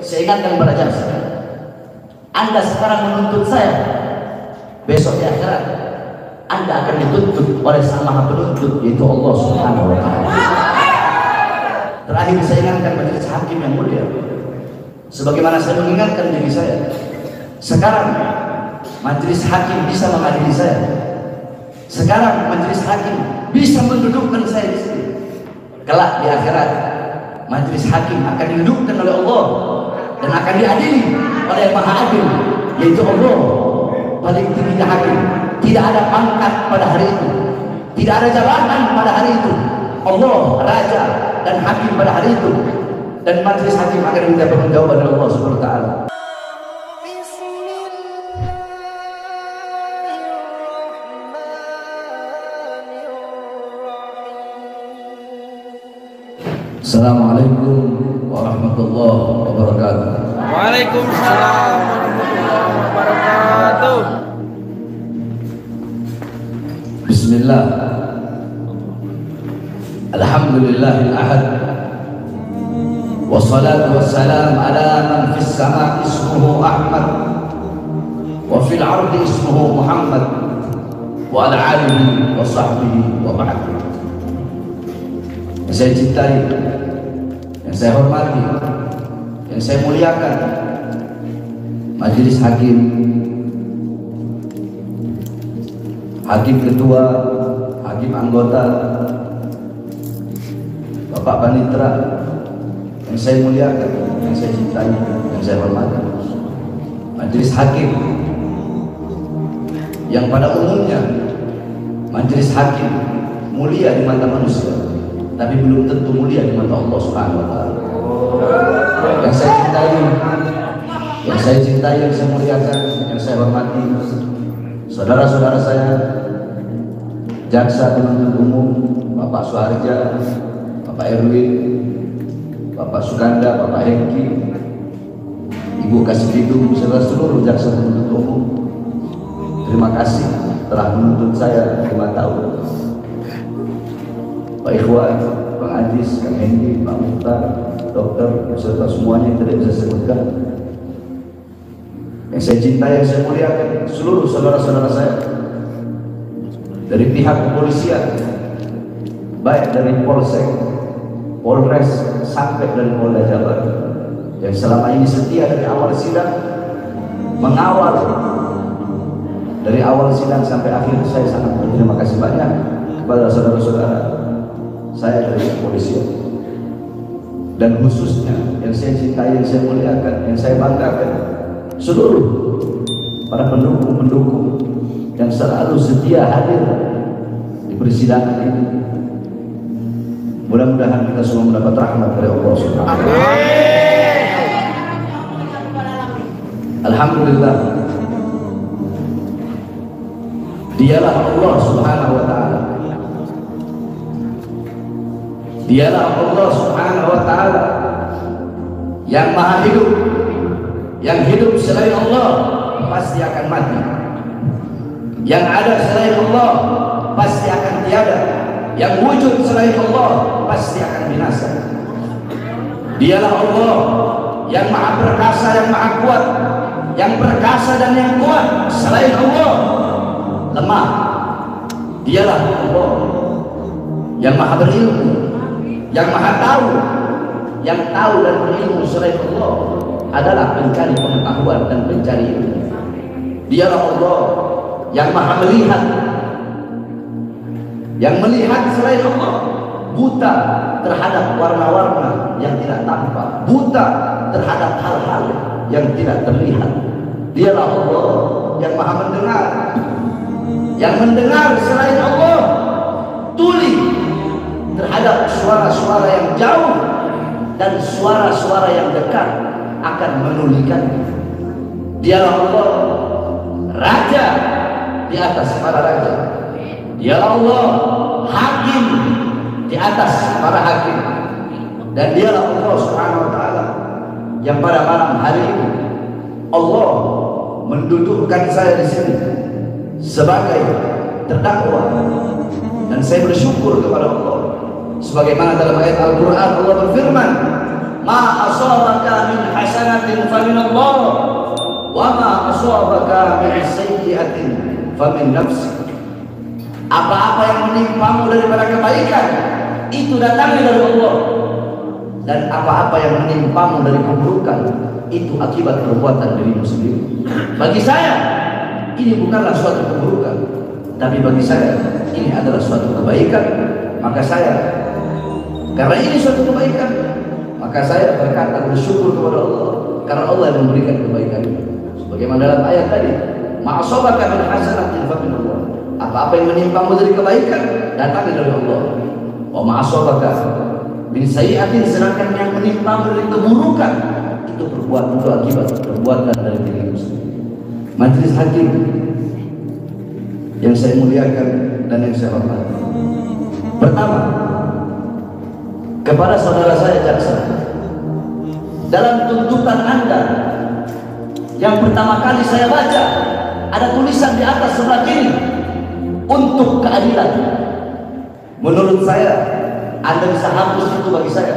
saya ingatkan kepada jaksa, Anda sekarang menuntut saya, besok di akhirat Anda akan dituntut oleh Sang Maha Penuntut, yaitu Allah Subhanahu wa Ta'ala. Terakhir saya ingatkan majelis hakim yang mulia, sebagaimana saya mengingatkan diri saya, sekarang majelis hakim bisa mengadili saya. Sekarang majelis hakim bisa mendudukkan saya di sini. Kelak di akhirat majelis hakim akan didudukkan oleh Allah dan akan diadili oleh yang Maha Adil, yaitu Allah paling tinggi hakim. Tidak ada pangkat pada hari itu, tidak ada jabatan pada hari itu. Allah raja dan hakim pada hari itu, dan majelis hakim akan diminta pertanggungjawaban oleh Allah Subhanahu wa Ta'ala. Assalamualaikum warahmatullahi wabarakatuh. Waalaikumsalam warahmatullahi wabarakatuh. Bismillah. Alhamdulillahil ahad. Wassalatu wassalam ala man fis sama ismuhu Ahmad wa fil ardi ismuhu Muhammad wa ala alihi wa sahbihi wa ba'd. Yang saya cintai, yang saya hormati, yang saya muliakan, majelis hakim, hakim ketua, hakim anggota, Bapak Panitra, yang saya muliakan, yang saya cintai, yang saya hormati, majelis hakim yang pada umumnya majelis hakim mulia di mata manusia, tapi belum tentu mulia di mata Allah Subhanahu wa Ta'ala. Yang saya cintai, yang saya muliakan, yang saya hormati, saudara-saudara saya, jaksa penuntut umum, Bapak Suharja, Bapak Erwin, Bapak Sukanda, Bapak Hengki, Ibu Kasih Hidung, beserta seluruh jaksa penuntut umum, terima kasih telah menuntut saya 5 tahun. Pak Ikhwan, Bang Ajis, Kang Hendi, Pak Mukhtar, dokter, beserta semuanya yang tidak bisa saya sebutkan. Yang saya cintai, yang saya muliakan, seluruh saudara-saudara saya dari pihak kepolisian, baik dari Polsek, Polres, sampai dari Polda Jabar, yang selama ini setia dari awal sidang, mengawal dari awal sidang sampai akhir. Saya sangat berterima kasih banyak kepada saudara-saudara saya dari kepolisian, dan khususnya yang saya cintai, yang saya muliakan, yang saya banggakan, seluruh para pendukung-pendukung yang selalu setia hadir di persidangan ini. Mudah-mudahan kita semua mendapat rahmat dari Allah Subhanahu wa Ta'ala. Alhamdulillah, Dialah Allah Subhanahu wa Ta'ala. Dialah Allah Subhanahu wa Ta'ala yang maha hidup. Yang hidup selain Allah pasti akan mati. Yang ada selain Allah pasti akan tiada. Yang wujud selain Allah pasti akan binasa. Dialah Allah yang maha perkasa, yang maha kuat. Yang perkasa dan yang kuat selain Allah lemah. Dialah Allah yang maha berilmu, yang maha tahu. Yang tahu dan berilmu selain Allah adalah pencari pengetahuan dan pencari ilmu. Dialah Allah yang maha melihat. Yang melihat selain Allah buta terhadap warna-warna yang tidak tampak, buta terhadap hal-hal yang tidak terlihat. Dialah Allah yang maha mendengar. Yang mendengar selain Allah tuli terhadap suara-suara yang jauh dan suara-suara yang dekat akan menulikan. Dialah Allah raja di atas para raja. Dialah Allah hakim di atas para hakim. Dan dialah Allah Subhanahu wa Ta'ala yang pada malam hari ini Allah mendudukkan saya di sini sebagai terdakwa, dan saya bersyukur kepada Allah sebagaimana dalam ayat Al-Qur'an Allah berfirman, ma asabaka min hasanat hasanatin famin Allah, wa ma asabaka min sayyi'atin famin nafsik. Apa-apa yang menimpamu daripada kebaikan itu datangnya dari Allah, dan apa-apa yang menimpamu dari keburukan itu akibat perbuatan dirimu sendiri. Bagi saya ini bukanlah suatu keburukan, tapi bagi saya ini adalah suatu kebaikan. Maka saya, karena ini suatu kebaikan, maka saya berkata bersyukur kepada Allah karena Allah yang memberikan kebaikan itu. Sebagaimana dalam ayat tadi, ma'asabaka min hasanatin fa min Allah. Apa-apa yang menimpamu dari kebaikan datangnya dari Allah. Wa ma'asabaka min sayyi'atin, sedangkan yang menimpamu dari keburukan itu akibat perbuatan dari dirimu sendiri. Majelis hakim yang saya muliakan dan yang saya hormati, pertama, kepada saudara saya jaksa, dalam tuntutan Anda yang pertama kali saya baca ada tulisan di atas sebelah kiri, untuk keadilan. Menurut saya Anda bisa hapus itu bagi saya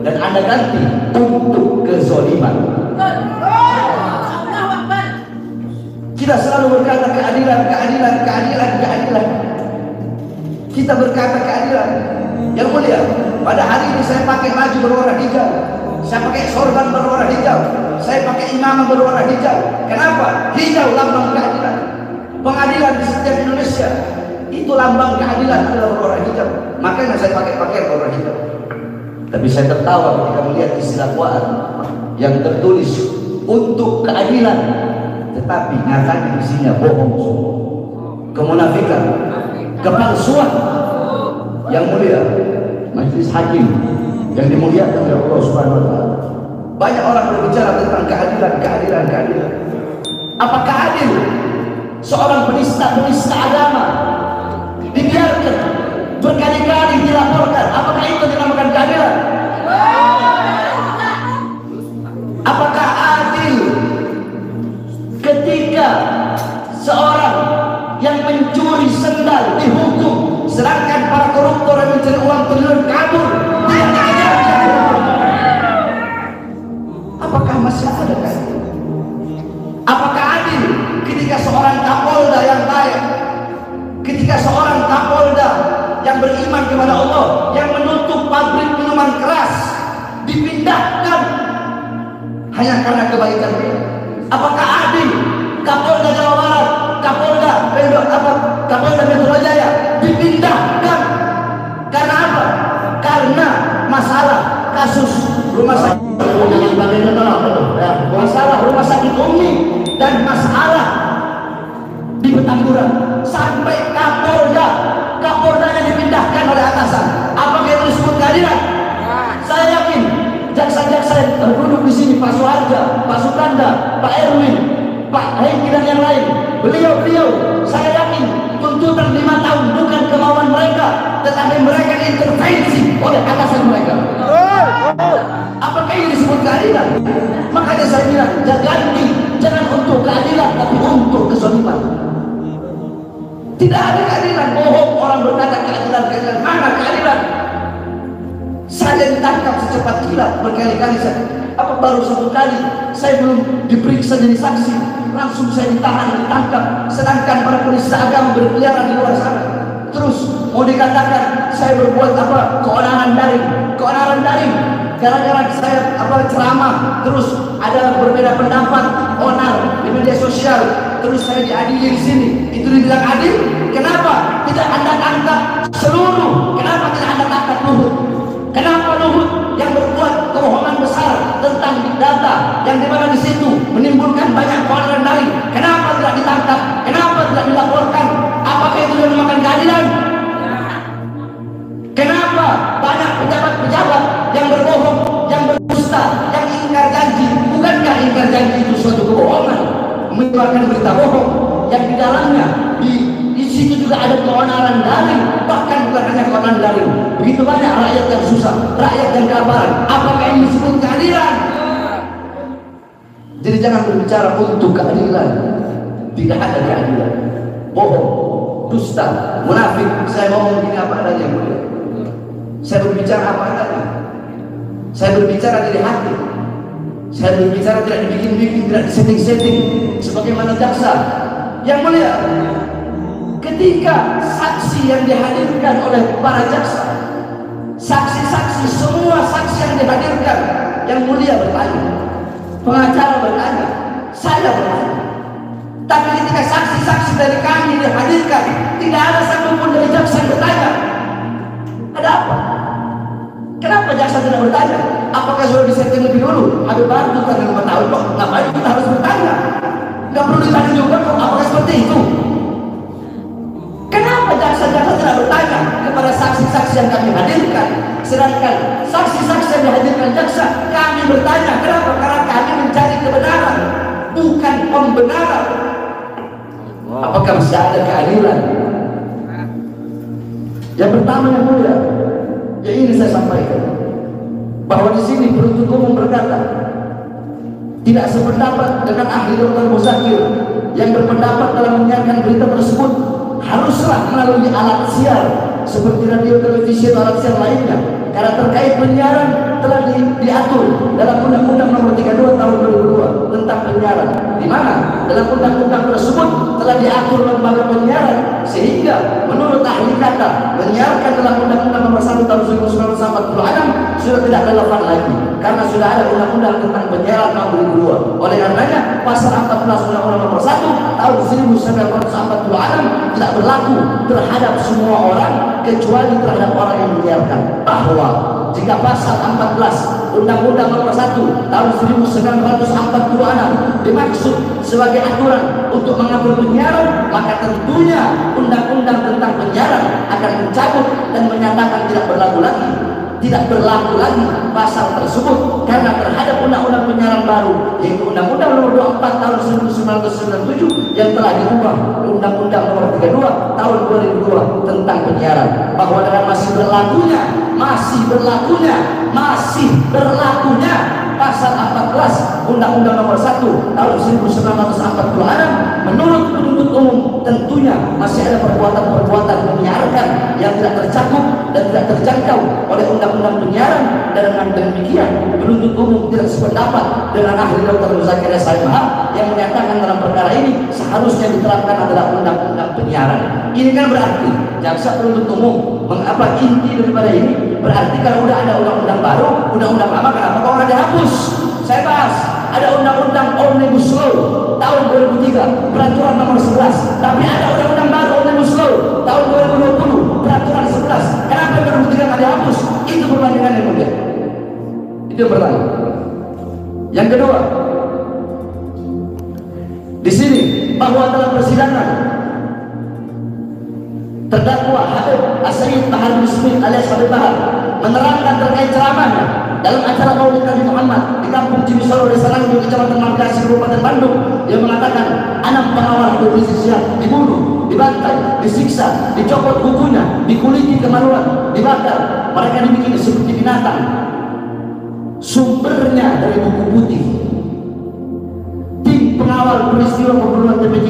dan Anda ganti untuk kezaliman. Kita selalu berkata keadilan, keadilan, keadilan, keadilan. Kita berkata keadilan. Yang mulia, pada hari ini saya pakai baju berwarna hijau, saya pakai sorban berwarna hijau, saya pakai imamah berwarna hijau. Kenapa? Hijau lambang keadilan. Pengadilan di setiap Indonesia itu lambang keadilan adalah berwarna hijau. Makanya saya pakai pakaian berwarna hijau. Tapi saya tertawa ketika melihat isi dakwaan yang tertulis untuk keadilan, tetapi nyatanya isinya bohong, kemunafikan, kepalsuan. Yang mulia, majelis hakim yang dimuliakan oleh Allah Subhanahu wa taala, banyak orang berbicara tentang keadilan, keadilan, keadilan. Apakah adil seorang penista agama dibiarkan berkali-kali dilaporkan? Apakah itu dinamakan keadilan? Apakah adil ketika seorang yang mencuri sendal dihukum, sedangkan para koruptor yang mencuri uang triliun kabur dia dikejar? Apakah masih ada keadilan? Apakah adil ketika seorang kapolda yang baik, ketika seorang kapolda yang beriman kepada Allah, yang menutup pabrik minuman keras, dipindahkan hanya karena kebaikan dia? Apakah adil Kapolda Jawa Barat, Kapolda Metro Jaya dipindahkan karena apa? Karena masalah kasus rumah sakit, masalah rumah sakit Umi dan masalah di Petamburan, sampai Kapoldanya dipindahkan oleh atasan. Apakah itu disebut keadilan? Saya yakin jaksa-jaksa yang duduk di sini, Pak Suharja, Pak Sukanda, Pak Erwin, Pak Hengki dan yang lain, beliau saya yakin tuntutan 5 tahun bukan kemauan mereka, tetapi mereka intervensi oleh atasan mereka. Apakah ini disebut keadilan? Makanya saya bilang, jangan untuk keadilan, tapi untuk kezaliman. Tidak ada keadilan. Bohong orang berkata keadilan. Mana keadilan? Saya ditangkap secepat kilat berkali-kali. Apa baru 1 kali saya belum diperiksa jadi saksi, langsung saya ditahan, ditangkap, sedangkan para penista agama berkeliaran di luar sana. Terus mau dikatakan saya berbuat apa? Keonaran daring. Gara-gara saya ceramah, terus ada berbeda pendapat, onar di media sosial, terus saya diadili di sini. Itu dibilang adil? Kenapa tidak Anda angkat seluruh? Kenapa tidak Anda angkat Luhut? Kenapa Luhut yang berbuat kebohongan besar tentang big data, yang dimana di situ menimbulkan banyak keonaran daring? Kenapa tidak ditangkap? Kenapa tidak dilaporkan? Apakah itu dinamakan keadilan? Kenapa banyak pejabat-pejabat yang berbohong, yang berdusta, yang ingkar janji? Bukankah ingkar janji itu suatu kebohongan? Menyebarkan berita bohong yang di dalamnya di situ juga ada keonaran daring, bahkan bukan hanya keonaran daring. Begitu banyak rakyat yang susah, rakyat yang kelaparan. Apakah ini disebut keadilan? Jadi jangan berbicara untuk keadilan. Tidak ada keadilan. Bohong, dusta, munafik. Saya ngomong begini apa adanya, mulia. Saya berbicara apa adanya. Saya berbicara dari hati. Saya berbicara tidak dibikin-bikin, tidak disetting-setting. Sebagaimana jaksa yang mulia, ketika saksi yang dihadirkan oleh para jaksa, saksi-saksi, semua saksi yang dihadirkan, yang mulia bertanya, pengacara bertanya, saya bertanya. Tapi ketika saksi-saksi dari kami dihadirkan, tidak ada satupun dari jaksa yang bertanya. Ada apa? Kenapa jaksa tidak bertanya? Apakah sudah disetting lebih dulu? Habib Bahar itu kan 5 tahun kok, ngapain kita harus bertanya? Nggak perlu ditanya juga kok, apakah seperti itu? Kenapa jaksa-jaksa tidak bertanya kepada saksi-saksi yang kami hadirkan? Sedangkan saksi-saksi yang dihadirkan jaksa, kami bertanya. Kenapa? Karena kami mencari kebenaran, bukan pembenaran. Apakah masih ada keadilan? Yang pertama yang mulia, yang ini saya sampaikan, bahwa di sini penuntut umum berkata tidak sependapat dengan ahli Dr. Muzakir yang berpendapat dalam menyiarkan berita tersebut haruslah melalui alat siar seperti radio, televisi, atau alat siar lainnya, karena terkait penyiaran telah diatur dalam Undang-Undang Nomor 32 Tahun 2002 tentang penyiaran, di mana dalam undang-undang tersebut telah diatur lembaga penyiaran, sehingga menurut ahli kata menyiarkan dalam Undang-Undang Nomor 1 Tahun 1946 sudah tidak relevan lagi, karena sudah ada undang-undang tentang penyiaran tahun 2002. Oleh karenanya pasal 14 Undang-Undang Nomor 1 Tahun 1946 tidak berlaku terhadap semua orang kecuali terhadap orang yang menyiarkan. Bahwa jika pasal 14 Undang-Undang Nomor 1 Tahun 1946 dimaksud sebagai aturan untuk mengatur penyiaran, maka tentunya Undang-Undang tentang penyiaran akan mencabut dan menyatakan tidak berlaku lagi pasal tersebut, karena terhadap undang-undang penyiaran baru, yaitu Undang-Undang Nomor 24 Tahun 1997 yang telah diubah Undang-Undang Nomor 32 Tahun 2002 tentang penyiaran, bahwa dengan masih berlakunya pasal 14 Undang-Undang Nomor 1 Tahun 1946, menurut penuntut umum tentunya masih ada perbuatan-perbuatan menyiarkan yang tidak tercakup dan tidak terjangkau oleh Undang-Undang penyiaran, dan dengan demikian penuntut umum tidak sependapat dengan ahli Dr. Muzakir SIMH yang menyatakan dalam perkara ini seharusnya diterapkan adalah Undang-Undang penyiaran. Ini kan berarti jaksa penuntut umum mengapa inti daripada ini? Berarti kalau udah ada undang-undang baru, undang-undang lama kenapa kok nggak dihapus? Saya bahas ada undang-undang Omnibus Law tahun 2003 peraturan nomor 11, tapi ada undang-undang baru Omnibus Law tahun 2020 peraturan 11. Kenapa 2003 nggak dihapus? Itu perbandingan yang mulia. Itu yang pertama. Yang kedua, di sini bahwa dalam persidangan terdakwa Habib As-Sayyid Bahar bin Smith alias Habib Bahar menerangkan terkait ceramahnya dalam acara Maulid Nabi Muhammad di Kampung Cimisoro, Desa Langgung, Kecamatan Mangkasi, Kabupaten Bandung. Dia mengatakan 6 pengawal Habib Rizik Syihab dibunuh, dibantai, disiksa, dicopot kukunya, dikuliti kemaluan, dibakar, mereka dibikin seperti binatang. Sumbernya dari buku putih tim pengawal peristiwa pembunuhan TP3,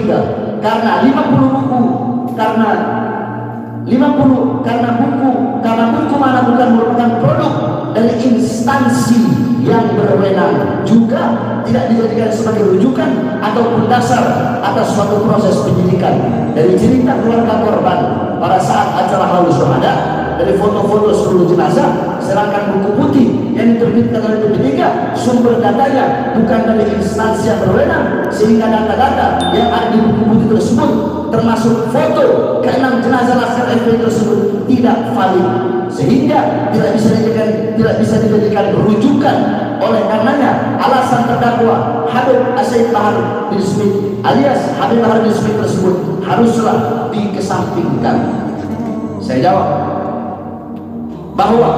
karena 50 buku karena buku mana bukan merupakan produk dari instansi yang berwenang, juga tidak dijadikan sebagai rujukan ataupun dasar atas suatu proses penyidikan. Dari cerita keluarga korban pada saat acara Haul Syuhada, dari foto-foto seluruh jenazah, sedangkan buku putih yang diterbitkan oleh TP3 sumber datanya bukan dari instansi yang berwenang, sehingga data-data yang ada di buku putih tersebut termasuk foto ke-6 jenazah Laskar FPI tersebut tidak valid, sehingga tidak bisa dijadikan rujukan. Oleh karenanya alasan terdakwa Habib As-Sayyid Bahar bin Smith alias Habib Bahar bin Smith tersebut haruslah dikesampingkan. Saya jawab bahwa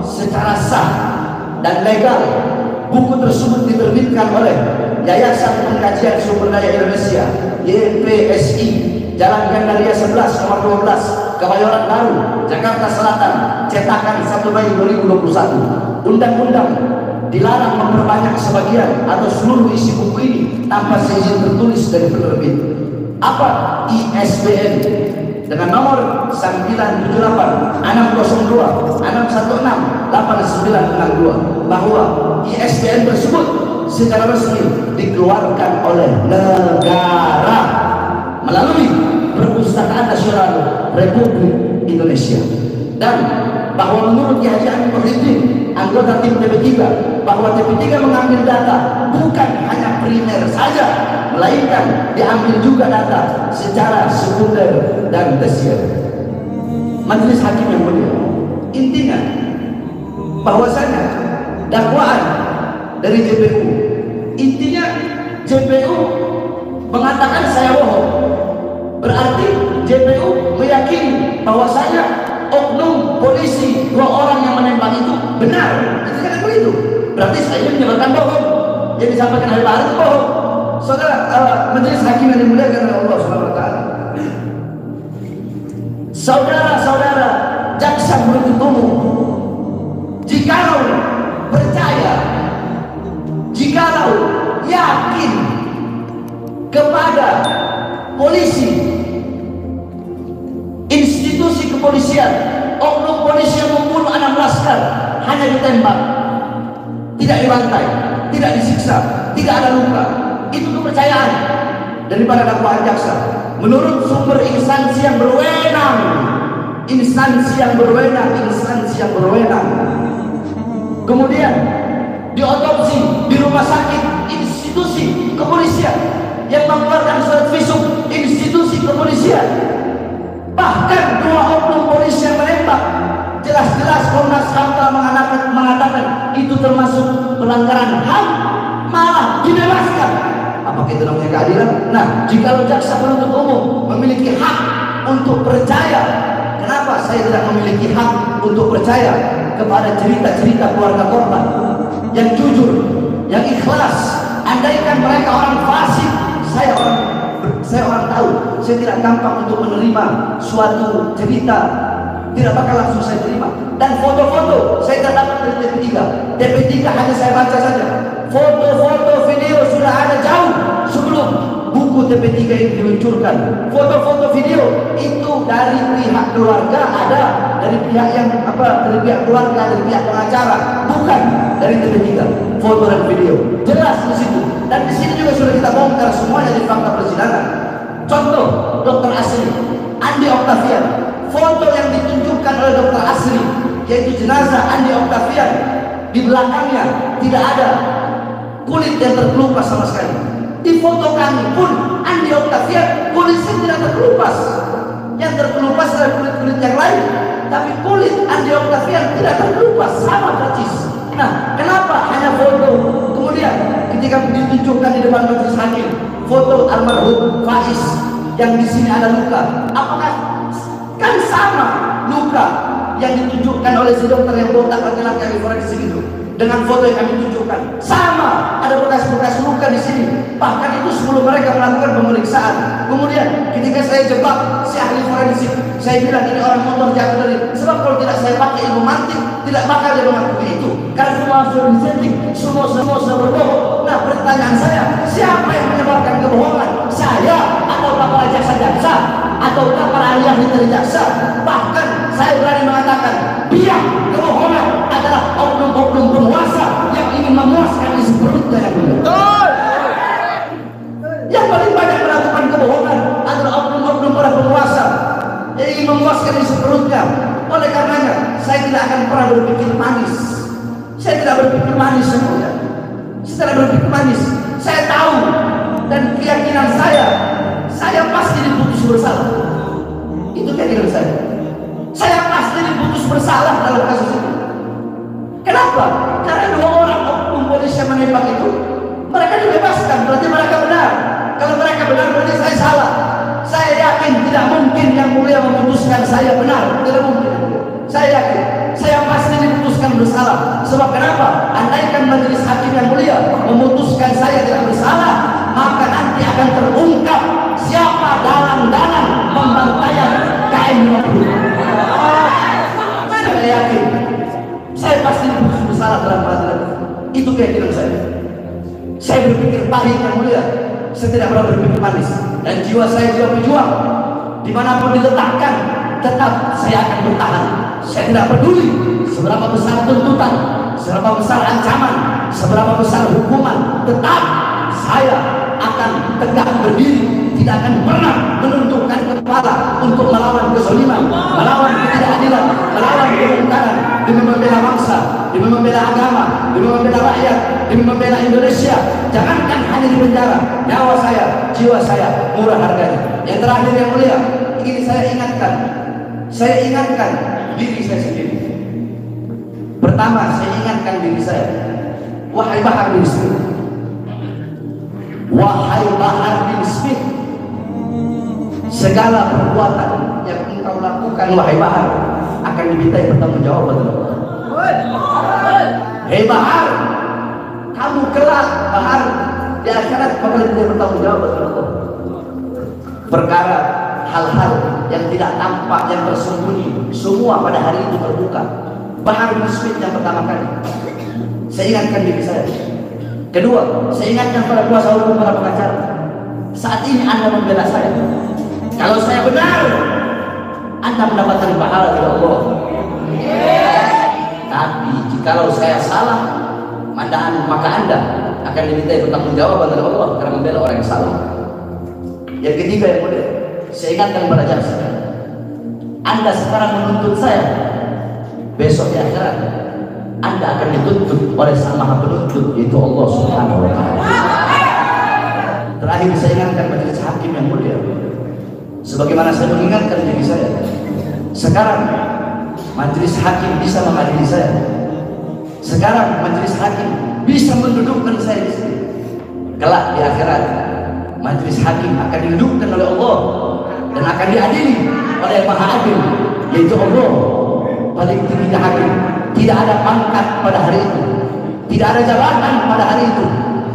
secara sah dan legal buku tersebut diterbitkan oleh Yayasan Pengkajian Sumber Daya Indonesia YPSI, Jalan Gandaria 11 nomor 12, Kebayoran Baru, Jakarta Selatan, cetakan 1 Mei 2021. Undang-undang dilarang memperbanyak sebagian atau seluruh isi buku ini tanpa seizin tertulis dari penerbit. Apa ISBN dengan nomor 978 602 616 8962, bahwa ISBN tersebut secara resmi dikeluarkan oleh negara melalui Perpustakaan Nasional Republik Indonesia. Dan bahwa menurut Ki Haji Amin Muhyiddin, anggota tim TP3, bahwa TP3 mengambil data bukan hanya primer saja, melainkan diambil juga data secara sekunder dan tersier. Majelis Hakim yang mulia, intinya bahwasanya dakwaan dari JPU, intinya JPU mengatakan saya bohong, berarti JPU meyakini bahwasanya oknum polisi 2 orang yang menembak itu benar. Itu kan begitu. Berarti saya menyebarkan bohong. Yang disampaikan oleh Pak Arief bohong. Saudara, Majelis Hakim yang dimuliakan oleh Allah Subhanahu wa taala. Saudara-saudara jaksa penuntut umum, jikalau percaya, jikalau yakin kepada polisi, institusi kepolisian, oknum polisi yang membunuh 6 laskar hanya ditembak, tidak dibantai, tidak disiksa, tidak ada luka, itu kepercayaan daripada dakwaan jaksa menurut sumber instansi yang berwenang, kemudian diotopsi di rumah sakit, institusi kepolisian yang mengeluarkan surat visum, institusi kepolisian. Bahkan 2 oknum polisi yang menembak, jelas-jelas Komnas HAM telah mengatakan itu termasuk pelanggaran HAM, malah dibebaskan. Apakah itu namanya keadilan? Nah, jika jaksa penuntut umum memiliki hak untuk percaya, kenapa saya tidak memiliki hak untuk percaya kepada cerita-cerita keluarga korban yang jujur, yang ikhlas? Andaikan mereka orang fasik, saya orang tahu, saya tidak gampang untuk menerima suatu cerita, tidak bakal langsung saya terima. Dan foto-foto saya tidak dapat dari TP3 hanya saya baca saja. Foto-foto video sudah ada jauh sebelum buku TP3 ini diluncurkan. Foto-foto video itu dari pihak keluarga, ada dari pihak yang dari pihak keluarga, dari pihak pengacara, bukan dari TP3. Foto dan video jelas di situ. Dan di sini juga sudah kita bongkar semuanya di fakta persidangan. Contoh, Dokter Asri, Andi Oktavian, foto yang ditunjukkan oleh Dokter Asri, yaitu jenazah Andi Oktavian, di belakangnya tidak ada kulit yang terkelupas sama sekali. Di foto kami pun Andi Oktavian kulitnya tidak terkelupas. Yang terkelupas adalah kulit-kulit yang lain, tapi kulit Andi Oktavian tidak terkelupas, sama persis. Nah, kenapa hanya foto? Kemudian ketika ditunjukkan di depan majelis hakim, foto almarhum Faiz yang di sini ada luka, apakah kan sama luka yang ditunjukkan oleh si dokter yang botak laki-laki yang forensik itu dengan foto yang kami tunjukkan sama, ada bekas-bekas luka di sini. Bahkan itu sebelum mereka melakukan pemeriksaan. Kemudian ketika saya jebak si ahli forensik, saya bilang ini orang motor jatuh dari, sebab kalau tidak saya pakai ilmu mantik tidak bakal dia mengakui itu, karena semua sudah disetting, semua berbohong. Nah, pertanyaan saya, siapa yang menyebarkan kebohongan? Saya atau para jaksa-jaksa atau para ahli dari jaksa? Bahkan saya berani mengatakan biang kebohongan adalah oknum-oknum penguasa yang ingin memuaskan isi perutnya yang benar. Yang paling banyak melakukan kebohongan adalah oknum-oknum para penguasa yang ingin memuaskan isi perutnya. Oleh karenanya saya tidak akan pernah berpikir manis. Saya tidak berpikir manis semuanya. Saya tidak berpikir manis. Saya tahu dan keyakinan saya pasti diputus bersalah. Itu keyakinan saya. Saya pasti diputus bersalah dalam kasus ini. Kenapa? Karena 2 orang oknum polisi yang menembak itu, mereka dibebaskan, berarti mereka benar. Kalau mereka benar, berarti saya salah. Saya yakin tidak mungkin yang mulia memutuskan saya benar, tidak mungkin. Saya yakin, saya pasti diputuskan bersalah. Sebab kenapa? Andaikan majelis hakim yang mulia memutuskan saya tidak bersalah, maka nanti akan terungkap siapa dalang-dalang pembantaian KM50. Saya yakin, saya pasti diputus bersalah dalam peradilan. Itu keyakinan saya. Saya berpikir pahit yang mulia. Saya tidak pernah berpikir manis. Dan jiwa saya jiwa pejuang. Dimanapun diletakkan, tetap saya akan bertahan. Saya tidak peduli seberapa besar tuntutan, seberapa besar ancaman, seberapa besar hukuman, tetap saya akan tegak berdiri, tidak akan pernah menundukkan kepala untuk melawan kezaliman, melawan ketidakadilan, melawan kemungkaran, demi membela bangsa, demi membela agama, demi membela rakyat, demi membela Indonesia. Jangankan hanya di penjara, nyawa saya, jiwa saya murah harganya. Yang terakhir yang mulia, ini saya ingatkan diri saya sendiri. Pertama, saya ingatkan diri saya, wahai Bahar bin Smith, wahai Bahar bin Smith, segala perbuatan yang engkau lakukan wahai Bahar akan dimintai pertanggungjawaban oleh Allah. Hei Bahar, kamu kelak Bahar di akhirat bakal dimintai pertanggungjawaban oleh Allah. Perkara hal-hal yang tidak tampak, yang tersembunyi, semua pada hari itu terbuka. Bahar bin Smith yang pertama kali saya ingatkan diri saya. Kedua, saya ingatkan pada kuasa hukum, para pengacara, saat ini Anda membela saya. Kalau saya benar, Anda mendapatkan pahala dari Allah. Tapi jikalau saya salah, maka Anda akan dimintai pertanggungjawaban dari Allah karena membela orang yang salah. Yang ketiga yang mulia, saya ingatkan pada jaksa, Anda sekarang menuntut saya, besok di akhirat Anda akan dituntut oleh Sang Maha Penuntut, yaitu Allah Subhanahu wa Ta'ala. Terakhir saya ingatkan majelis hakim yang mulia, sebagaimana saya mengingatkan diri saya, sekarang majelis hakim bisa mengadili saya. Sekarang majelis hakim bisa mendudukkan saya di sini. Kelak di akhirat majelis hakim akan didudukkan oleh Allah dan akan diadili oleh yang Maha Adil, yaitu Allah paling tinggi hakim. Tidak ada pangkat pada hari itu, tidak ada jabatan pada hari itu.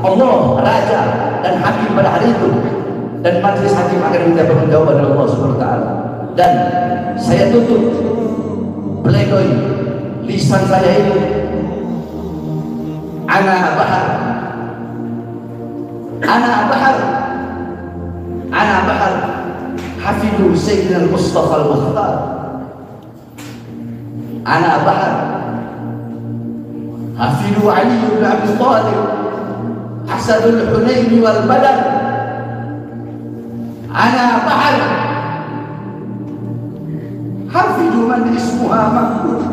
Allah raja dan hakim pada hari itu, dan majelis hakim akan diminta pertanggungjawaban oleh Allah Subhanahu wa Ta'ala. Dan saya tutup pledoi lisan saya ini, ana bahar, hafidu Sayyidina Mustafa al-Mukhtar. Ana bahar, hafidu Ali bin Abi Thalib, Hasadul Hunain wal Badar. Ana bahar, hafidu man ismuha maktub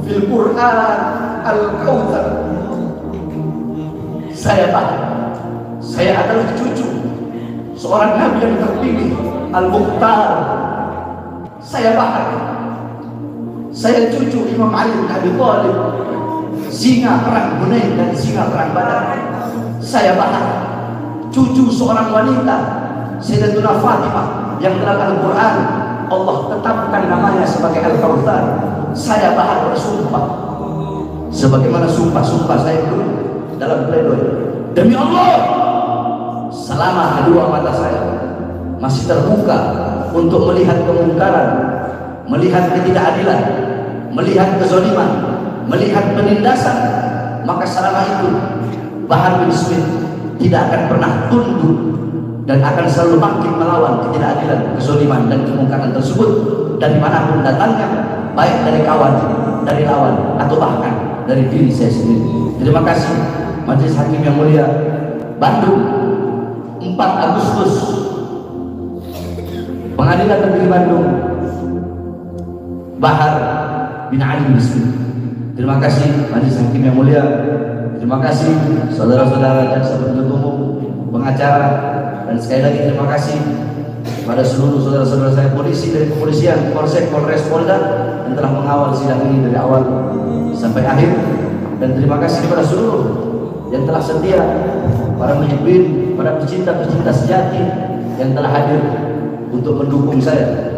fil Quran al-Kautsar. Saya bahar, saya adalah cucu seorang nabi yang terpilih, Al-Mukhtar. Saya bahar, saya cucu Imam Ali bin Abi Thalib, singa perang Hunain dan singa perang Badar. Saya bahar, cucu seorang wanita, Sayyidatuna Fatimah, yang dalam Al-Quran Allah tetapkan namanya sebagai Al-Kautsar. Saya bahar bersumpah, sebagaimana sumpah-sumpah saya dulu dalam pledoi, demi Allah, selama kedua mata saya masih terbuka untuk melihat kemungkaran, melihat ketidakadilan, melihat kezaliman, melihat penindasan, maka selama itu Bahar bin Smith tidak akan pernah tunduk dan akan selalu bangkit melawan ketidakadilan, kezaliman dan kemungkaran tersebut dari manapun datangnya, baik dari kawan, dari lawan, atau bahkan dari diri saya sendiri. Terima kasih majelis hakim yang mulia. Bandung, 4 Agustus, Pengadilan Negeri Bandung, Bahar bin Ali bin Smith. Terima kasih majelis hakim yang mulia. Terima kasih saudara-saudara jaksa penuntut umum, pengacara, dan sekali lagi terima kasih pada seluruh saudara-saudara saya polisi dari kepolisian, Polsek, Polres, Polda yang telah mengawal sidang ini dari awal sampai akhir. Dan terima kasih kepada seluruh yang telah setia, para muhibbin, para pecinta-pecinta sejati yang telah hadir untuk mendukung saya